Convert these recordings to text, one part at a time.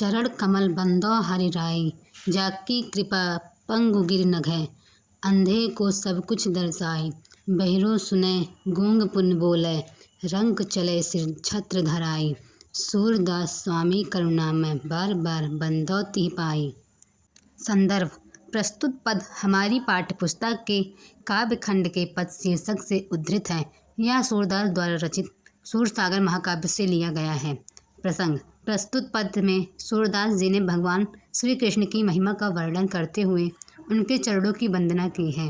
चरण कमल बंदो हरि राई, जाकी कृपा पंगु गिर नघै। अंधे को सब कुछ दर्शाए, बहिरो सुने गूंग पुन बोले। रंग चले सिर छत्र धराई, सूरदास स्वामी करुणा में बार बार बंदो तिह पाई। संदर्भ: प्रस्तुत पद हमारी पाठ्य पुस्तक के काव्य खंड के पद शीर्षक से उद्धृत है। यह सूरदास द्वारा रचित सूरसागर महाकाव्य से लिया गया है। प्रसंग: प्रस्तुत पद में सूरदास जी ने भगवान श्री कृष्ण की महिमा का वर्णन करते हुए उनके चरणों की वंदना की है।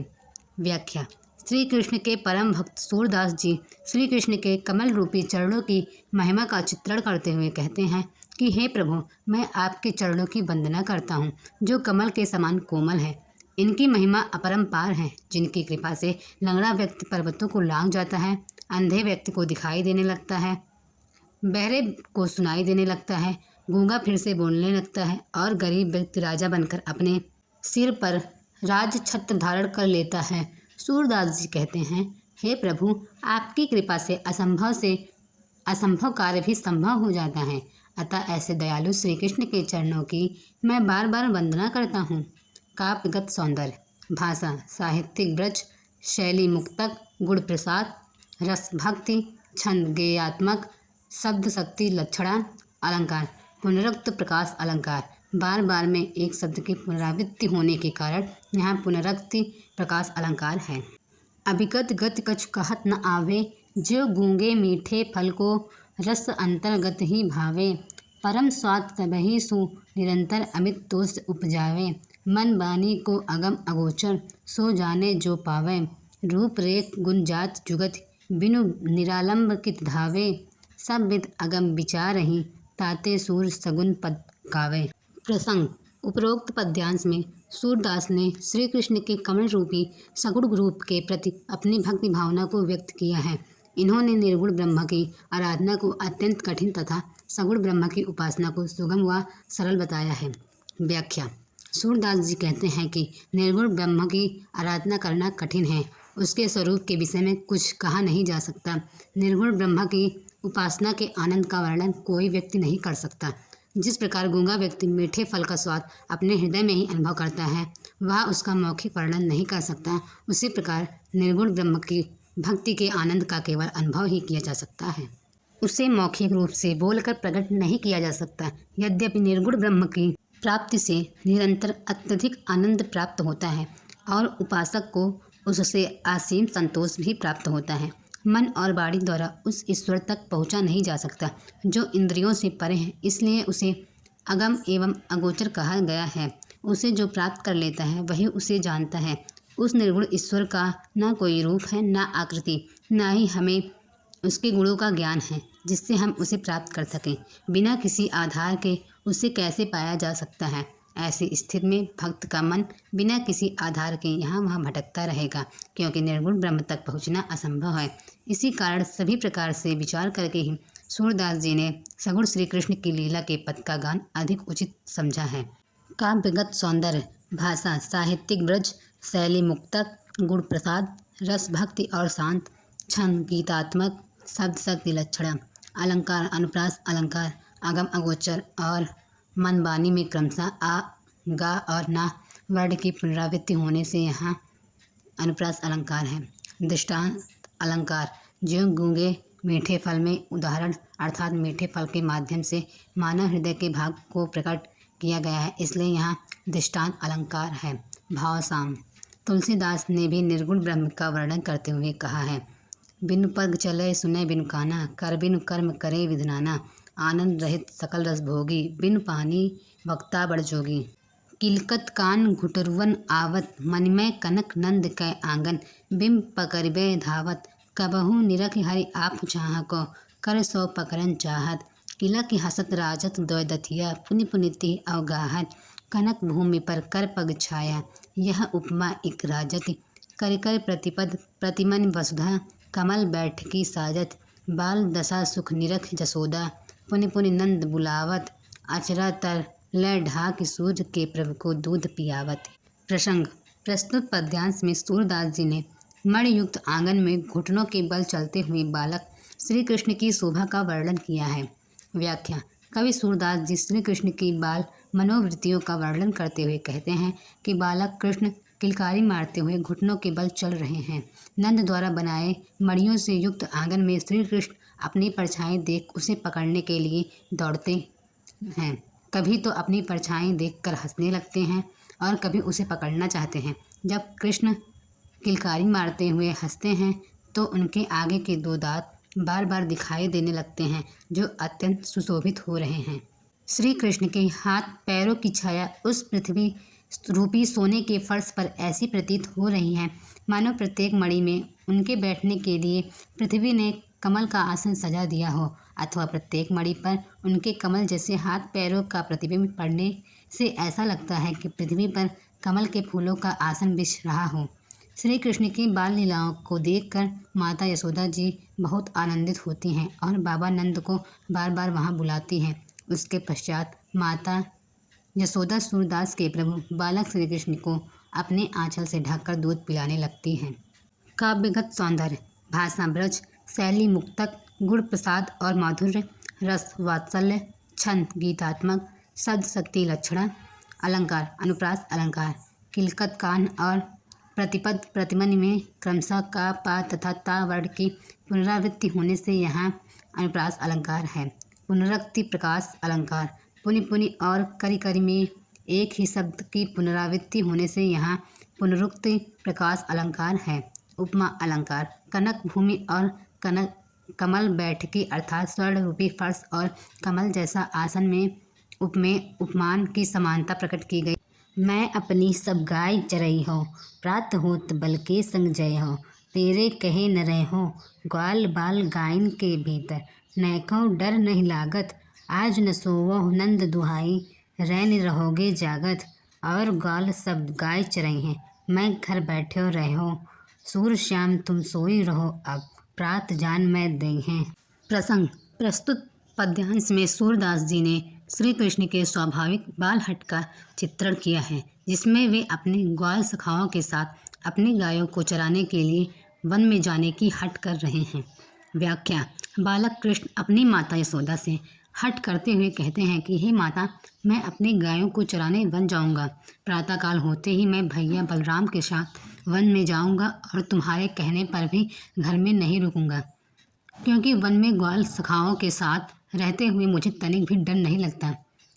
व्याख्या: श्री कृष्ण के परम भक्त सूरदास जी श्री कृष्ण के कमल रूपी चरणों की महिमा का चित्रण करते हुए कहते हैं कि हे प्रभु, मैं आपके चरणों की वंदना करता हूँ जो कमल के समान कोमल है। इनकी महिमा अपरंपार है, जिनकी कृपा से लंगड़ा व्यक्ति पर्वतों को लांघ जाता है, अंधे व्यक्ति को दिखाई देने लगता है, बहरे को सुनाई देने लगता है, गूंगा फिर से बोलने लगता है और गरीब व्यक्ति राजा बनकर अपने सिर पर राज छत्र धारण कर लेता है। सूरदास जी कहते हैं, हे प्रभु, आपकी कृपा से असंभव कार्य भी संभव हो जाता है। अतः ऐसे दयालु श्री कृष्ण के चरणों की मैं बार बार वंदना करता हूँ। काव्यगत सौंदर्य: भाषा साहित्यिक ब्रज, शैली मुक्तक, गुण प्रसाद, रस भक्ति, छंद गेयात्मक, शब्द शक्ति लक्षणा। अलंकार: पुनरुक्त प्रकाश अलंकार, बार बार में एक शब्द की पुनरावृत्ति होने के कारण यहाँ पुनरुक्ति प्रकाश अलंकार है। अभिगत गति कछु कहत न आवे, ज्यों गूंगे मीठे फल को रस अंतर्गत ही भावे। परम स्वाद तबहि सु निरंतर अमित तोष उपजावे। मन बानी को अगम अगोचर, सो जाने जो पावे। रूप रेख गुण जात जुगत, बिनु निरालंब कित धावे। सब विद अगम विचारहि, ताते सूर सगुन पद गावे। प्रसंग: उपरोक्त पद्यांश में सूरदास ने श्री कृष्ण के कमल रूपी सगुण रूप के प्रति अपनी भक्ति भावना को व्यक्त किया है। इन्होंने निर्गुण ब्रह्म की आराधना को अत्यंत कठिन तथा सगुण ब्रह्म की उपासना को सुगम व सरल बताया है। व्याख्या: सूरदास जी कहते हैं कि निर्गुण ब्रह्म की आराधना करना कठिन है। उसके स्वरूप के विषय में कुछ कहा नहीं जा सकता। निर्गुण ब्रह्म की उपासना के आनंद का वर्णन कोई व्यक्ति नहीं कर सकता। जिस प्रकार गूंगा व्यक्ति मीठे फल का स्वाद अपने हृदय में ही अनुभव करता है, वह उसका मौखिक वर्णन नहीं कर सकता। उसी प्रकार निर्गुण ब्रह्म की भक्ति के आनंद का केवल अनुभव ही किया जा सकता है, उसे मौखिक रूप से बोलकर प्रकट नहीं किया जा सकता। यद्यपि निर्गुण ब्रह्म की प्राप्ति से निरंतर अत्यधिक आनंद प्राप्त होता है और उपासक को उससे असीम संतोष भी प्राप्त होता है। मन और वाणी द्वारा उस ईश्वर तक पहुंचा नहीं जा सकता जो इंद्रियों से परे है, इसलिए उसे अगम एवं अगोचर कहा गया है। उसे जो प्राप्त कर लेता है वही उसे जानता है। उस निर्गुण ईश्वर का न कोई रूप है, न आकृति, न ही हमें उसके गुणों का ज्ञान है जिससे हम उसे प्राप्त कर सकें। बिना किसी आधार के उसे कैसे पाया जा सकता है? ऐसी स्थिति में भक्त का मन बिना किसी आधार के यहाँ वहाँ भटकता रहेगा, क्योंकि निर्गुण ब्रह्म तक पहुँचना असंभव है। इसी कारण सभी प्रकार से विचार करके ही सूरदास जी ने सगुण श्री कृष्ण की लीला के पद का गान अधिक उचित समझा है। काव्यगत सौंदर्य: भाषा साहित्यिक ब्रज, शैली मुक्तक, गुण प्रसाद, रस भक्ति और शांत, छंद गीतात्मक, शब्द शक्ति लक्षणा। अलंकार अनुप्रास अलंकार, अगम अगोचर और मन वाणी में क्रमशः आ, गा और ना वर्ण की पुनरावृत्ति होने से यहाँ अनुप्रास अलंकार है। दृष्टांत अलंकार: ज्यों गूंगे मीठे फल में उदाहरण अर्थात मीठे फल के माध्यम से मानव हृदय के भाग को प्रकट किया गया है, इसलिए यहाँ दृष्टांत अलंकार है। भाव साम: तुलसीदास ने भी निर्गुण ब्रह्म का वर्णन करते हुए कहा है, बिनु पग चले सुने बिनु काना, कर बिनु कर्म करे विधनाना। आनंद रहित सकल रस भोगी, बिनु पानी वक्ता बड़ जोगी। किलकत कान घुटरुवन आवत, मन में कनक नंद कै आंगन। बिम पकड़बे धावत, कबहू निरख हरि आप चाह को, कर सो पकड़न चाहत। किला की हसत राजत दो दथिया, पुनि पुनिति अवगाहत। कनक भूमि पर कर पग छाया, यह उपमा इक राजत। कर कर प्रतिपद प्रतिमन वसुधा, कमल बैठकी साजत। बाल दशा सुख निरख जसोदा, पुनि पुनि नंद बुलावत। अचरा तर लय ढाक सूर्य के प्रभु को दूध पियावत। प्रसंग: प्रस्तुत पद्यांश में सूरदास जी ने मणियुक्त आंगन में घुटनों के बल चलते हुए बालक श्री कृष्ण की शोभा का वर्णन किया है। व्याख्या: कवि सूरदास जी श्री कृष्ण की बाल मनोवृत्तियों का वर्णन करते हुए कहते हैं कि बालक कृष्ण किलकारी मारते हुए घुटनों के बल चल रहे हैं। नंद द्वारा बनाए मड़ियों से युक्त आंगन में श्री कृष्ण अपनी परछाई देख उसे पकड़ने के लिए दौड़ते हैं। कभी तो अपनी परछाई देखकर हंसने लगते हैं और कभी उसे पकड़ना चाहते हैं। जब कृष्ण किलकारी मारते हुए हंसते हैं तो उनके आगे के दो दांत बार बार दिखाई देने लगते हैं जो अत्यंत सुशोभित हो रहे हैं। श्री कृष्ण के हाथ पैरों की छाया उस पृथ्वी रूपी सोने के फर्श पर ऐसी प्रतीत हो रही है मानो प्रत्येक मणि में उनके बैठने के लिए पृथ्वी ने कमल का आसन सजा दिया हो, अथवा प्रत्येक मणि पर उनके कमल जैसे हाथ पैरों का प्रतिबिंब पड़ने से ऐसा लगता है कि पृथ्वी पर कमल के फूलों का आसन बिछ रहा हो। श्री कृष्ण की बाल लीलाओं को देखकर माता यशोदा जी बहुत आनंदित होती हैं और बाबा नंद को बार बार वहाँ बुलाती हैं। उसके पश्चात माता यशोदा सूरदास के प्रभु बालक श्री कृष्ण को अपने आंचल से ढककर दूध पिलाने लगती हैं। काव्यगत सौंदर्य, भाषा ब्रज, शैली मुक्तक, गुण प्रसाद और माधुर्य, रस वात्सल्य, छंद गीतात्मक, शब्द शक्ति लक्षणा, अलंकार अनुप्रास अलंकार, किलकत कान और प्रतिपद प्रतिमनि में क्रमशः का पा तथा ता वर्ण की पुनरावृत्ति होने से यहाँ अनुप्रास अलंकार है। पुनरुक्ति प्रकाश अलंकार, पुनि पुनि और करि करि में एक ही शब्द की पुनरावृत्ति होने से यहाँ पुनरुक्ति प्रकाश अलंकार है। उपमा अलंकार, कनक भूमि और कनक कमल बैठकी अर्थात स्वर्ण रूपी फर्श और कमल जैसा आसन में उपमान की समानता प्रकट की गई। मैं अपनी सब गाय चरई हो, प्रात होत बल के संग जय हो, तेरे कहे न रहे हो, ग्वाल बाल गायन के भीतर, नैको डर नहीं लागत, आज न सोवो नंद दुहाई, रैन रहोगे जागत, और ग्वाल सब गाय चरई हैं, मैं घर बैठे रहे हो, सूर श्याम तुम सोई रहो अब, प्रात जान मैं दई हैं। प्रसंग, प्रस्तुत पद्यांश में सूरदास जी ने श्री कृष्ण के स्वाभाविक बालहट का चित्रण किया है, जिसमें वे अपने ग्वाल सखाओं के साथ अपनी गायों को चराने के लिए वन में जाने की हट कर रहे हैं। व्याख्या, बालक कृष्ण अपनी माता यशोदा से हट करते हुए कहते हैं कि हे माता, मैं अपनी गायों को चराने वन जाऊंगा। प्रातःकाल होते ही मैं भैया बलराम के साथ वन में जाऊंगा और तुम्हारे कहने पर भी घर में नहीं रुकूंगा, क्योंकि वन में ग्वाल सखाओं के साथ रहते हुए मुझे तनिक भी डर नहीं लगता।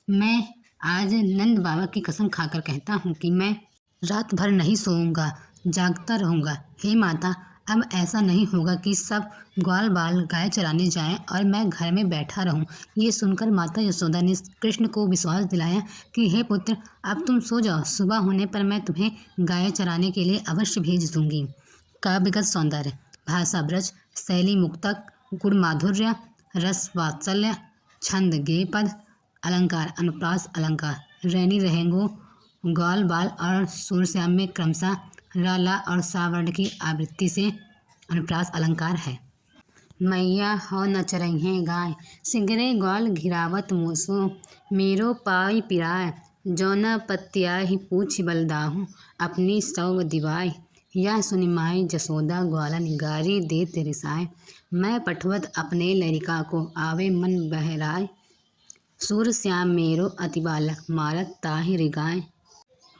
मैं आज नंद बाबा की कसम खाकर कहता हूँ कि मैं रात भर नहीं सोऊंगा, जागता रहूंगा। हे माता, अब ऐसा नहीं होगा कि सब ग्वाल बाल गाय चराने जाएं और मैं घर में बैठा रहूं। ये सुनकर माता यशोदा ने कृष्ण को विश्वास दिलाया कि हे पुत्र, अब तुम सो जाओ, सुबह होने पर मैं तुम्हें गाय चराने के लिए अवश्य भेज दूंगी। काव्यगत सौंदर्य, भाषा ब्रज, शैली मुक्तक, गुण माधुर्य, रस वात्सल्य, छंद गेय पद, अलंकार अनुप्रास अलंकार, रैनी रहेंगो, ग्वाल बाल और सूरश्याम में क्रमशः र ला और सा वर्ण की आवृत्ति से अनुप्रास अलंकार है। मैया हो न चरइहें गाय, सिगरे ग्वाल घिरावत मूसो, मेरो पाई पिराय, जौना पत्याहि पूछ बलदाहूँ, अपनी सौ दिवाय, यह सुनि माई जसोदा ग्वालन गारी देत रिसाय, मैं पठवत अपने लड़िका को आवे मन बहराय, सूर श्याम मेरो अति बालक मारत ताहि रिगाय।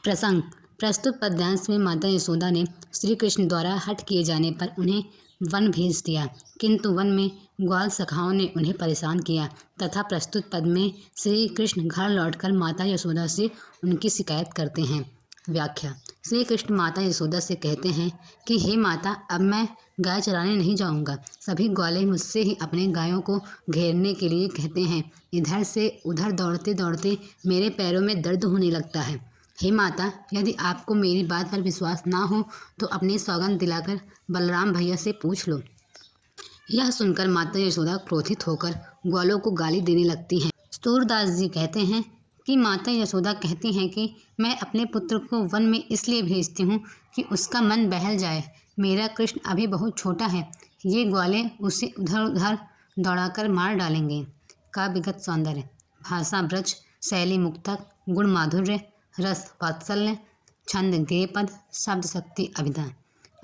प्रसंग, प्रस्तुत पद्यांश में माता यशोदा ने श्री कृष्ण द्वारा हट किए जाने पर उन्हें वन भेज दिया, किंतु वन में ग्वाल सखाओं ने उन्हें परेशान किया तथा प्रस्तुत पद में श्री कृष्ण घर लौटकर माता यशोदा से उनकी शिकायत करते हैं। व्याख्या, श्री कृष्ण माता यशोदा से कहते हैं कि हे माता, अब मैं गाय चराने नहीं जाऊंगा। सभी ग्वाले मुझसे ही अपने गायों को घेरने के लिए कहते हैं। इधर से उधर दौड़ते दौड़ते मेरे पैरों में दर्द होने लगता है। हे माता, यदि आपको मेरी बात पर विश्वास ना हो तो अपनी सौगंध दिलाकर बलराम भैया से पूछ लो। यह सुनकर माता यशोदा क्रोधित होकर ग्वालों को गाली देने लगती हैं। सूरदास जी कहते हैं कि माता यशोदा कहती हैं कि मैं अपने पुत्र को वन में इसलिए भेजती हूँ कि उसका मन बहल जाए। मेरा कृष्ण अभी बहुत छोटा है, ये ग्वाले उसे उधर उधर दौड़ाकर मार डालेंगे। काव्यगत सौंदर्य, भाषा ब्रज, शैली मुक्तक, गुण माधुर्य, रस वात्सल्य, छंद गेय पद, शब्द शक्ति अभिधा,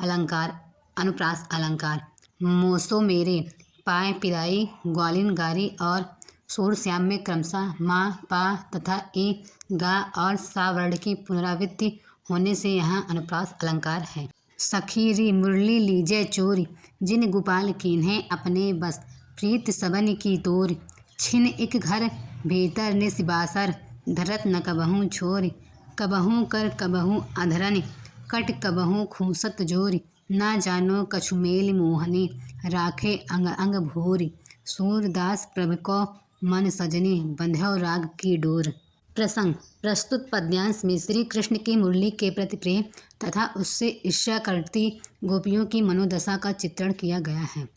अलंकार अनुप्रास अलंकार, मोसो मेरे पाए पिराई, ग्वालिन गारी और सूर श्याम में क्रमशः मा, पा तथा ए, गा और सा वर्ण की पुनरावृत्ति होने से यहाँ अनुप्रास अलंकार है। सखी री मुरली लीजय चोरी, जिन गोपाल कीन्हे अपने बस, प्रीत सबन की तोर, छिन एक घर भीतर निसिबासर, धरत न कबहूँ छोर, कबहूँ कर कबहूँ अधरन, कट कबहूँ खूसत जोरी, ना जानो कछु मेल मोहनी, राखे अंग अंग भोरी, सूरदास प्रभ को मन सजनी, बंध्यो राग की डोर। प्रसंग। प्रस्तुत पद्यांश में श्री कृष्ण की मुरली के प्रति प्रेम तथा उससे ईर्ष्या करती गोपियों की मनोदशा का चित्रण किया गया है।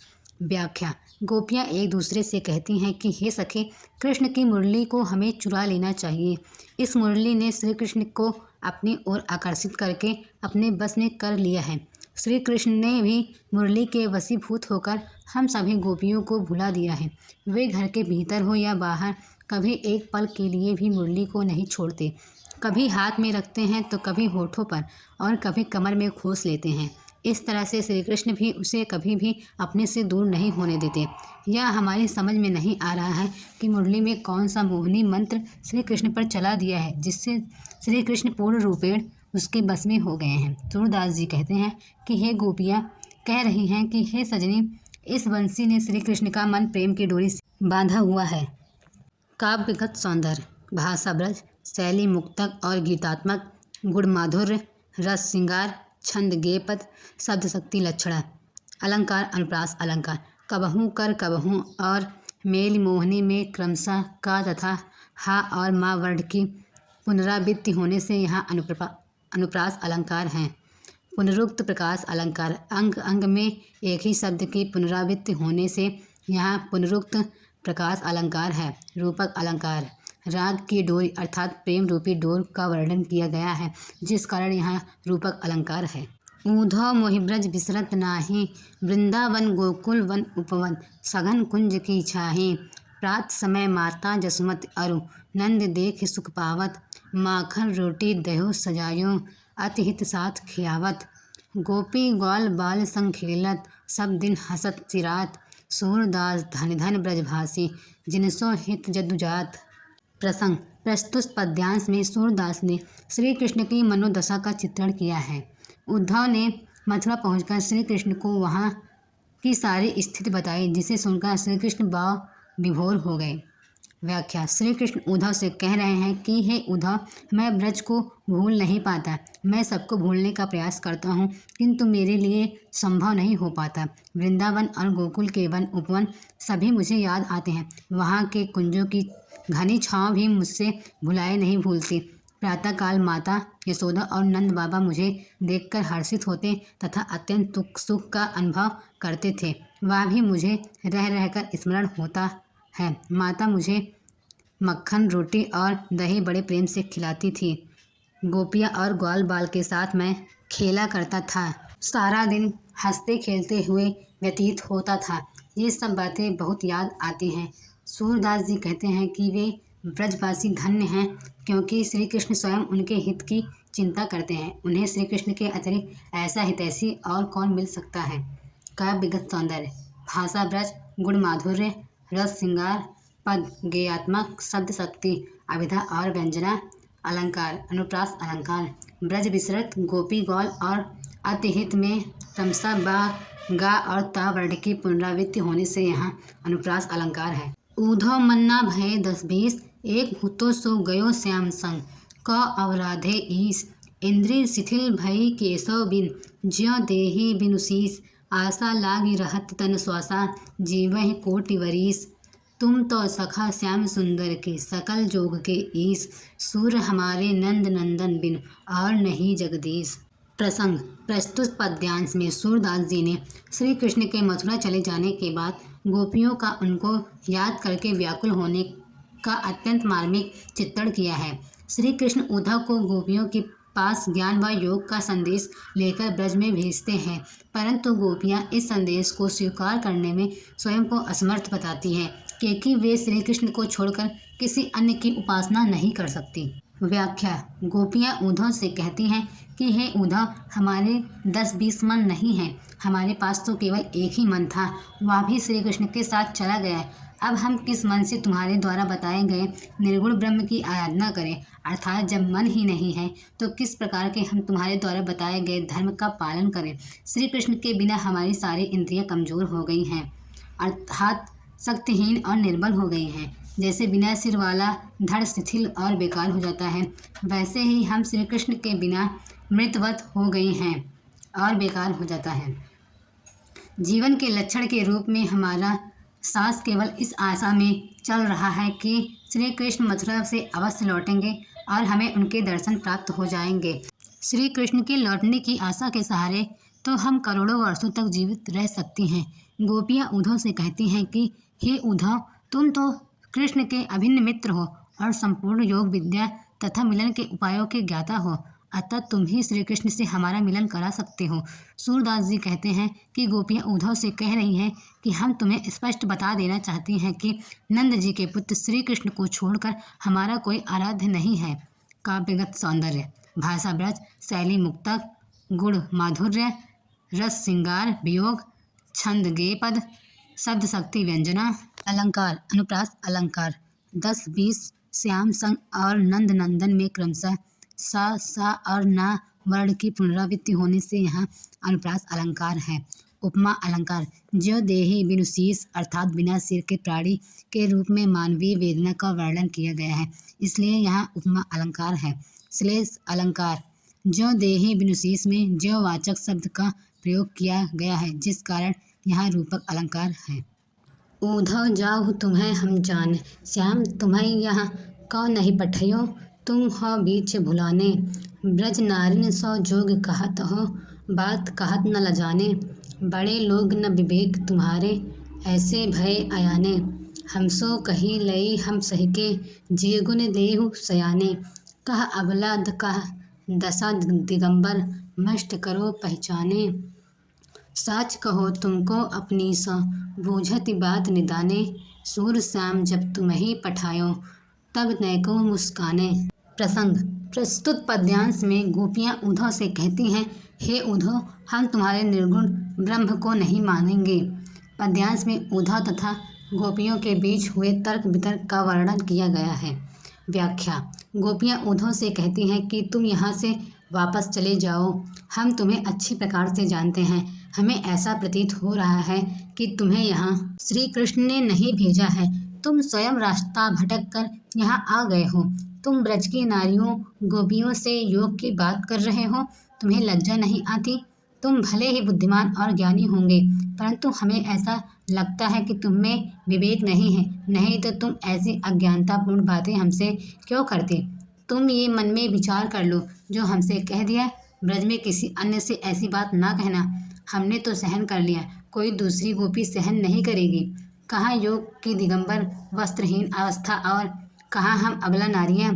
व्याख्या। गोपियाँ एक दूसरे से कहती हैं कि हे सखे, कृष्ण की मुरली को हमें चुरा लेना चाहिए। इस मुरली ने श्री कृष्ण को अपनी ओर आकर्षित करके अपने बस में कर लिया है। श्री कृष्ण ने भी मुरली के वशीभूत होकर हम सभी गोपियों को भुला दिया है। वे घर के भीतर हो या बाहर कभी एक पल के लिए भी मुरली को नहीं छोड़ते। कभी हाथ में रखते हैं तो कभी होठों पर और कभी कमर में खोस लेते हैं। इस तरह से श्री कृष्ण भी उसे कभी भी अपने से दूर नहीं होने देते। यह हमारी समझ में नहीं आ रहा है कि मुरली में कौन सा मोहिनी मंत्र श्री कृष्ण पर चला दिया है जिससे श्री कृष्ण पूर्ण रूपेण उसके बस में हो गए हैं। सूरदास जी कहते हैं कि हे गोपियाँ कह रही हैं कि हे सजनी, इस बंसी ने श्री कृष्ण का मन प्रेम की डोरी से बांधा हुआ है। काव्यगत सौंदर्य, भाषा ब्रज, शैली मुक्तक और गीतात्मक, गुण माधुर्य, रस श्रृंगार, छंद गेयपद, शब्द शक्ति लक्षणा। अलंकार अनुप्रास अलंकार, कबहूँ कर कबहूँ और मेल मोहनी में क्रमशः का तथा हा और मा वर्ण की पुनरावृत्ति होने से यहाँ अनुप्रास अलंकार हैं। पुनरुक्त प्रकाश अलंकार, अंग अंग में एक ही शब्द की पुनरावृत्ति होने से यहाँ पुनरुक्त प्रकाश अलंकार है। रूपक अलंकार, राग की डोरी अर्थात प्रेम रूपी डोर का वर्णन किया गया है, जिस कारण यहाँ रूपक अलंकार है। ऊधव मोहिब्रज बिसरत नाही, वृंदावन गोकुल वन उपवन, सघन कुंज की छाही, प्रात समय माता जसुमत अरु, नंद देख सुख पावत, माखन रोटी दहो सजायो, अतिहित साथ खियावत, गोपी ग्वाल बाल संग खेलत, सब दिन हसत चिरात, सूरदास धन धन ब्रजभासी, जिनसो हित जदुजात। प्रसंग। प्रस्तुत पद्यांश में सूरदास ने श्री कृष्ण की मनोदशा का चित्रण किया है। उद्धव ने मथुरा पहुंचकर श्री कृष्ण को वहां की सारी स्थिति बताई, जिसे सुनकर श्री कृष्ण भाव विभोर हो गए। व्याख्या। श्री कृष्ण उद्धव से कह रहे हैं कि हे उद्धव, मैं ब्रज को भूल नहीं पाता। मैं सबको भूलने का प्रयास करता हूँ, किंतु मेरे लिए संभव नहीं हो पाता। वृंदावन और गोकुल के वन उपवन सभी मुझे याद आते हैं। वहाँ के कुंजों की घनी छाँव भी मुझसे भुलाए नहीं भूलती। प्रातःकाल माता यशोदा और नंद बाबा मुझे देखकर हर्षित होते तथा अत्यंत सुख का अनुभव करते थे। वह भी मुझे रह रहकर स्मरण होता है। माता मुझे मक्खन रोटी और दही बड़े प्रेम से खिलाती थी। गोपियाँ और ग्वाल बाल के साथ मैं खेला करता था। सारा दिन हंसते खेलते हुए व्यतीत होता था। ये सब बातें बहुत याद आती हैं। सूरदास जी कहते हैं कि वे ब्रजवासी धन्य हैं, क्योंकि श्री कृष्ण स्वयं उनके हित की चिंता करते हैं। उन्हें श्री कृष्ण के अतिरिक्त ऐसा हितैषी और कौन मिल सकता है। काव्यगत सौंदर्य, भाषा ब्रज, गुण माधुर्य, रस श्रृंगार, पद गेयात्मक, शब्द शक्ति, अभिधा और व्यंजना। अलंकार अनुप्रास अलंकार, ब्रज विसरत, गोपी गौल और अतिहित में क्रमशः बा, गा और ता वर्ण की पुनरावृत्ति होने से यहाँ अनुप्रास अलंकार है। ऊधव मन्ना भय 10-20, एक भूतो सो गयो श्याम संग, क अवराधे ईस, इंद्रिय शिथिल भई केशव बिन, ज्यों देहि बिनु शीस, आशा लागी रहत तन श्वासा, जीवहि कोटि वरीस, तुम तो सखा श्याम सुंदर के, सकल जोग के ईस, सूर हमारे नंद नंदन बिन, और नहीं जगदीश। प्रसंग। प्रस्तुत पद्यांश में सूरदास जी ने श्री कृष्ण के मथुरा चले जाने के बाद गोपियों का उनको याद करके व्याकुल होने का अत्यंत मार्मिक चित्रण किया है। श्री कृष्ण उद्धव को गोपियों के पास ज्ञान व योग का संदेश लेकर ब्रज में भेजते हैं, परंतु गोपियाँ इस संदेश को स्वीकार करने में स्वयं को असमर्थ बताती हैं, क्योंकि वे श्री कृष्ण को छोड़कर किसी अन्य की उपासना नहीं कर सकती। व्याख्या। गोपियाँ उद्धव से कहती हैं कि हे उद्धव, हमारे 10-20 मन नहीं हैं, हमारे पास तो केवल एक ही मन था, वह भी श्री कृष्ण के साथ चला गया। अब हम किस मन से तुम्हारे द्वारा बताए गए निर्गुण ब्रह्म की आराधना करें, अर्थात जब मन ही नहीं है तो किस प्रकार के हम तुम्हारे द्वारा बताए गए धर्म का पालन करें। श्री कृष्ण के बिना हमारी सारी इंद्रियां कमजोर हो गई हैं, अर्थात शक्तिहीन और निर्बल हो गई हैं। जैसे बिना सिर वाला धड़ शिथिल और बेकार हो जाता है, वैसे ही हम श्री कृष्ण के बिना मृतवत हो गई हैं और बेकार हो जाता है। जीवन के लक्षण के रूप में हमारा सांस केवल इस आशा में चल रहा है कि श्री कृष्ण मथुरा से अवश्य लौटेंगे और हमें उनके दर्शन प्राप्त हो जाएंगे। श्री कृष्ण के लौटने की आशा के सहारे तो हम करोड़ों वर्षों तक जीवित रह सकती हैं। गोपियाँ उद्धव से कहती हैं कि हे उद्धव, तुम तो कृष्ण के अभिन्न मित्र हो और संपूर्ण योग विद्या तथा मिलन के उपायों के ज्ञाता हो, अतः तुम ही श्री कृष्ण से हमारा मिलन करा सकते हो। सूरदास जी कहते हैं कि गोपियाँ उद्धव से कह रही हैं कि हम तुम्हें स्पष्ट बता देना चाहती हैं कि नंद जी के पुत्र श्री कृष्ण को छोड़कर हमारा कोई आराध्य नहीं है। काव्यगत सौंदर्य, भाषा ब्रज, शैली मुक्तक, गुण माधुर्य, रस श्रृंगार वियोग, छंद गेय पद, शब्द शक्ति व्यंजना, अलंकार अनुप्रास अलंकार 10-20 श्याम संग और नंद नंदन में क्रमशः सा और ना वर्ण की पुनरावृत्ति होने से यहाँ अनुप्रास अलंकार है। उपमा अलंकार, ज्यों देहि बिनु शीस अर्थात बिना सिर के प्राणी के रूप में मानवीय वेदना का वर्णन किया गया है, इसलिए यहाँ उपमा अलंकार है। श्लेष अलंकार, ज्यों देहि बिनु शीस में ज्यों वाचक शब्द का प्रयोग किया गया है, जिस कारण यहाँ रूपक अलंकार है। उद्धव जाहु तुम्हें हम जान, श्याम तुम्हें यहाँ कौ नहीं पठयो, तुम हो बीच भुलाने, ब्रज नारिन सौ जोग कहत हो, बात कहत न लजाने, बड़े लोग न विवेक तुम्हारे, ऐसे भय अयाने, हमसो कही लई हम सहिके, जिय गुण देहु सयाने, कह अबला कह दशा दिगंबर, मष्ट करो पहचाने, साच कहो तुमको अपनी सा, बूझत बात निदाने, सूर श्याम जब तुम्हें पठायो, तब नैको मुस्काने। प्रसंग, प्रस्तुत पद्यांश में गोपियाँ उद्धव से कहती हैं, हे उद्धव, हम तुम्हारे निर्गुण ब्रह्म को नहीं मानेंगे। पद्यांश में उद्धव तथा गोपियों के बीच हुए तर्क वितर्क का वर्णन किया गया है। व्याख्या, गोपियाँ उद्धव से कहती हैं कि तुम यहाँ से वापस चले जाओ, हम तुम्हें अच्छी प्रकार से जानते हैं, हमें ऐसा प्रतीत हो रहा है कि तुम्हें यहाँ श्री कृष्ण ने नहीं भेजा है, तुम स्वयं रास्ता भटक कर यहाँ आ गए हो, तुम ब्रज की नारियों गोपियों से योग की बात कर रहे हो, तुम्हें लज्जा नहीं आती? तुम भले ही बुद्धिमान और ज्ञानी होंगे, परंतु हमें ऐसा लगता है कि तुम में विवेक नहीं है, नहीं तो तुम ऐसी अज्ञानतापूर्ण बातें हमसे क्यों करते? तुम ये मन में विचार कर लो, जो हमसे कह दिया, ब्रज में किसी अन्य से ऐसी बात ना कहना, हमने तो सहन कर लिया, कोई दूसरी गोपी सहन नहीं करेगी। कहाँ योग की दिगंबर वस्त्रहीन अवस्था और कहाँ हम अबला नारियाँ,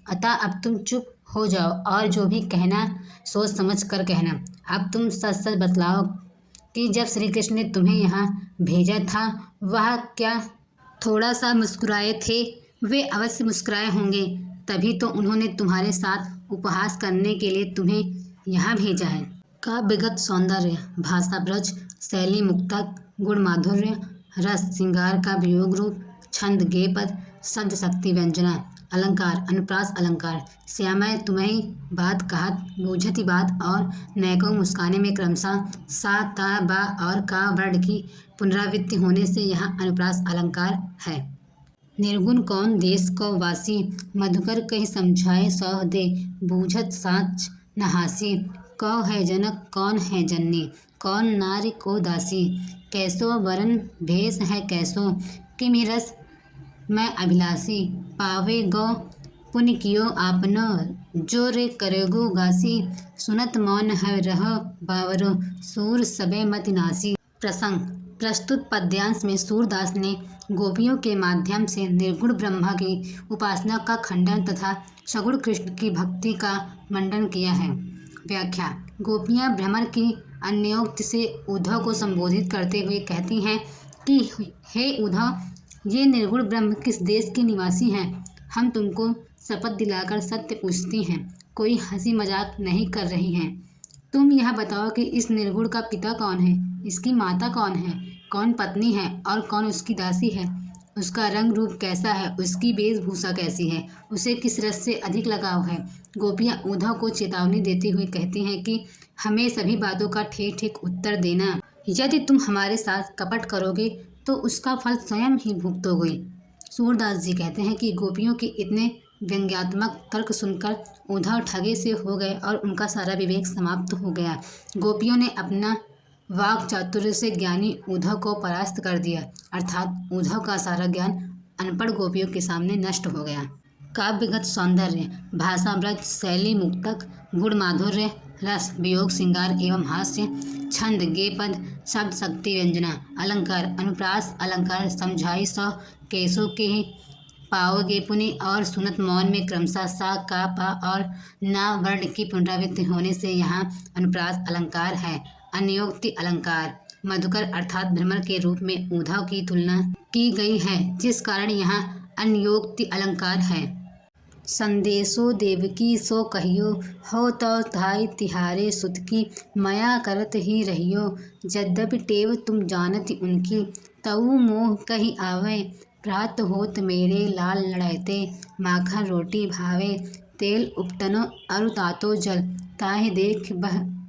अतः अब तुम चुप हो जाओ और जो भी कहना सोच समझ कर कहना। अब तुम सच सच बतलाओ कि जब श्री कृष्ण ने तुम्हें यहाँ भेजा था, वह क्या थोड़ा सा मुस्कुराए थे? वे अवश्य मुस्कुराए होंगे, तभी तो उन्होंने तुम्हारे साथ उपहास करने के लिए तुम्हें यहाँ भेजा है। काव्यगत सौंदर्य, भाषा ब्रज, शैली मुक्तक, गुण माधुर्य, रस श्रृंगार का वियोग रूप, छंद गेय पद, शब्द शक्ति व्यंजना, अलंकार अनुप्रास अलंकार, श्यामय तुम्हें बात कहत, बूझती बात और नैको मुस्काने में क्रमशः सा ता बा और का वर्ण की पुनरावृत्ति होने से यहाँ अनुप्रास अलंकार है। निर्गुण कौन देश को वासी, मधुकर कही समझाए सौ दे, बूझत साच नहासी, कौ है जनक कौन है जननी, कौन नारी को दासी, कैसो वरन भेष है कैसो, किमि रस मैं अभिलाषी, पावे गो पुण्य कियो आपनो, जो रे करेगो घासी, सुनत मौन है रह बावरो, सूर सबे मति नासी। प्रसंग, प्रस्तुत पद्यांश में सूरदास ने गोपियों के माध्यम से निर्गुण ब्रह्मा की उपासना का खंडन तथा सगुण कृष्ण की भक्ति का मंडन किया है। व्याख्या, गोपियाँ भ्रमर की अन्योक्ति से उद्धव को संबोधित करते हुए कहती हैं कि हे उद्धव, ये निर्गुण ब्रह्म किस देश के निवासी हैं? हम तुमको शपथ दिलाकर सत्य पूछती हैं, कोई हंसी मजाक नहीं कर रही हैं। तुम यह बताओ कि इस निर्गुण का पिता कौन है, इसकी माता कौन है, कौन पत्नी है और कौन उसकी दासी है। उसका रंग रूप कैसा है, उसकी वेशभूषा कैसी है, उसे किस रस से अधिक लगाव है। गोपियाँ उद्धव को चेतावनी देती हुई कहती हैं कि हमें सभी बातों का ठीक ठीक उत्तर देना। यदि तुम हमारे साथ कपट करोगे तो उसका फल स्वयं ही भुगतोगे। सूरदास जी कहते हैं कि गोपियों के इतने व्यंग्यात्मक तर्क सुनकर उद्धव ठगे से हो गए और उनका सारा विवेक समाप्त हो गया। गोपियों ने अपना वाक चातुर्य से ज्ञानी उद्धव को परास्त कर दिया, अर्थात उद्धव का सारा ज्ञान अनपढ़ गोपियों के सामने नष्ट हो गया। काव्यगत सौंदर्य, भाषा ब्रज, शैली मुक्तक, गुण माधुर्य, रस, वियोग, श्रृंगार एवं हास्य, छंद, गेपद, शब्द, शक्ति, व्यंजना, अलंकार, अनुप्रास अलंकार, समझाई सौ केसों के पाओगे पुनि और सुनत मौन में क्रमशः सा का पा और ना वर्ण की पुनरावृत्ति होने से यहाँ अनुप्रास अलंकार है। अन्योक्ति अलंकार, मधुकर अर्थात भ्रमर के रूप में उद्धव की तुलना की गई है, जिस कारण यहाँ अन्योक्ति अलंकार है। संदेशो देवकी सो कहियो, हो तो धाय तिहारे सुत की, मया करत ही रहियो, यद्यपि टेव तुम जानत उनकी, तऊ मोह कही आवे, प्रात होत मेरे लाल लड़ैते, माखन रोटी भावे, तेल उपटनो अरु तातो जल, ताहि देख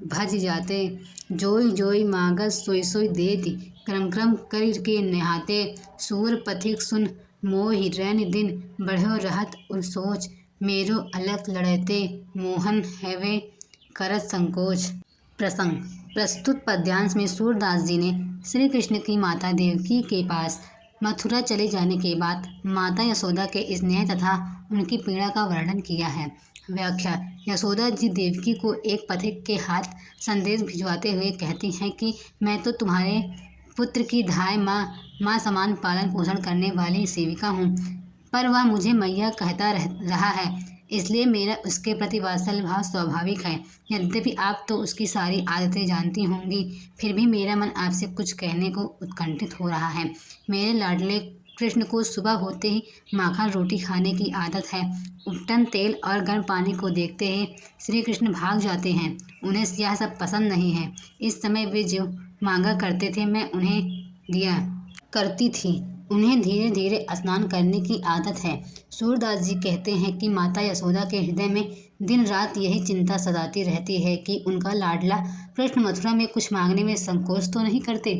भज जाते, जोई जोई मागस सोई सोई देति, क्रम क्रम कर के नहाते, सूर पथिक सुन मोहि रैन दिन, बढ़ो रहत उर सोच, मेरो अलग लड़ते, मोहन हैवे करत संकोच। प्रसंग, प्रस्तुत पद्यांश में सूरदास जी ने श्री कृष्ण की माता देवकी के पास मथुरा चले जाने के बाद माता यशोदा के स्नेह तथा उनकी पीड़ा का वर्णन किया है। व्याख्या, यशोदा जी देवकी को एक पथिक के हाथ संदेश भिजवाते हुए कहती हैं कि मैं तो तुम्हारे पुत्र की धाय माँ समान पालन पोषण करने वाली सेविका हूँ, पर वह मुझे मैया कहता रहा है, इसलिए मेरा उसके प्रति वात्सल्य भाव स्वाभाविक है। यद्यपि आप तो उसकी सारी आदतें जानती होंगी, फिर भी मेरा मन आपसे कुछ कहने को उत्कंठित हो रहा है। मेरे लाडले कृष्ण को सुबह होते ही माखन रोटी खाने की आदत है। उपटन तेल और गर्म पानी को देखते ही श्री कृष्ण भाग जाते हैं, उन्हें यह सब पसंद नहीं है। इस समय वे जो मांगा करते थे मैं उन्हें दिया करती थी। उन्हें धीरे धीरे स्नान करने की आदत है। सूरदास जी कहते हैं कि माता यशोदा के हृदय में दिन रात यही चिंता सताती रहती है कि उनका लाडला कृष्ण मथुरा में कुछ मांगने में संकोच तो नहीं करते।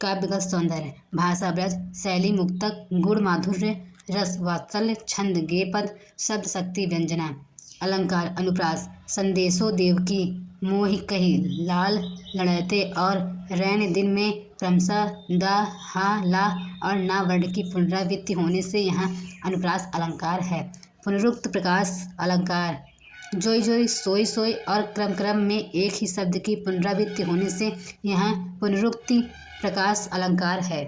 काव्यगत सौंदर्य, भाषा ब्रज, शैली मुक्तक, गुण माधुर्य, रस, वात्सल्य, छंद, गेपद, शब्द, शक्ति, व्यंजना, अलंकार, अनुप्रास, संदेशो देवकी, मोहि कही, लाल लड़ते और रैन दिन में क्रमशः द, हा, ला और ना वर्ण की पुनरावृत्ति होने से यहाँ अनुप्रास अलंकार है। पुनरुक्त प्रकाश अलंकार, जोई जोई, सोई सोई और क्रम क्रम में एक ही शब्द की पुनरावृत्ति होने से यहाँ पुनरुक्ति प्रकाश अलंकार है।